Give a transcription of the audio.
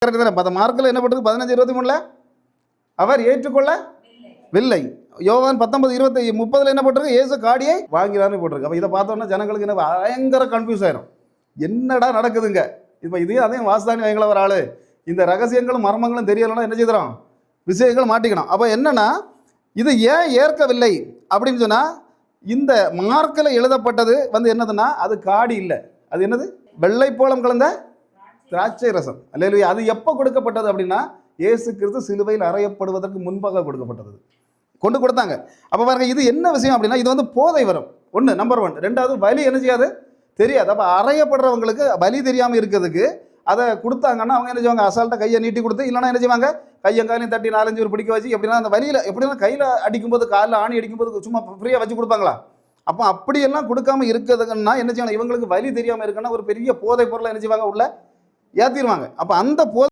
மார்க்கில் என்ன போட்டிருக்கு? 15:23 அவர் ஏற்றுக்கொள்ளவில்லை. யோவான் 19:30 என்ன போட்டிருக்கு? இயேசு காடியை வாங்கிறான்னு போட்டிருக்கு. அப்போ இதை பார்த்தோன்னா ஜனங்களுக்கு என்ன பயங்கர கன்ஃபியூஸ் ஆயிரும். என்னடா நடக்குதுங்க? இப்போ இதையும் அதையும் வாசுதானி வைங்கள ஒரு ஆள் இந்த ரகசியங்களும் மர்மங்களும் தெரியலைன்னா என்ன செய்கிறோம்? விஷயங்கள் மாட்டிக்கணும். அப்போ என்னன்னா இது ஏன் ஏற்கவில்லை அப்படின்னு சொன்னால், இந்த மார்க்கில் எழுதப்பட்டது என்னதுன்னா அது காடி இல்லை, அது என்னது? வெள்ளை போலம் கலந்த திராட்சை ரசம். அல்லேலூயா. அது எப்போ கொடுக்கப்பட்டது அப்படின்னா இயேசு கிறிஸ்து சிலுவையில் அறையப்படுவதற்கு முன்பாக கொடுக்கப்பட்டது, கொண்டு கொடுத்தாங்க. அப்போ பாருங்க, இது என்ன விஷயம் அப்படின்னா இது போதை வரும். ஒன்று, நம்பர் 1. ரெண்டாவது, வலி என்ன செய்யாது? தெரியாது. அப்போ அறையப்படுறவங்களுக்கு வலி தெரியாமல் இருக்கிறதுக்கு அதை கொடுத்தாங்கன்னா அவங்க என்ன செய்வாங்க? அசால்ட்டாக கையை நீட்டி கொடுத்து, இல்லைனா என்ன செய்வாங்க? கையங்காலையும் தட்டி 4-5 பேர் பிடிக்க வச்சு, எப்படின்னா அந்த வலியில் எப்படின்னா கையில் அடிக்கும்போது, காலில் ஆணி அடிக்கும்போது சும்மா ஃப்ரீயாக வச்சு கொடுப்பாங்களா? அப்போ அப்படியெல்லாம் கொடுக்காம இருக்கிறதுன்னா என்ன செய்யணும்? இவங்களுக்கு வலி தெரியாமல் இருக்குன்னா ஒரு பெரிய போதை பொருளை என்ன செய்வாங்க? உள்ள ஏற்றிடுவாங்க. அப்போ அந்த போதை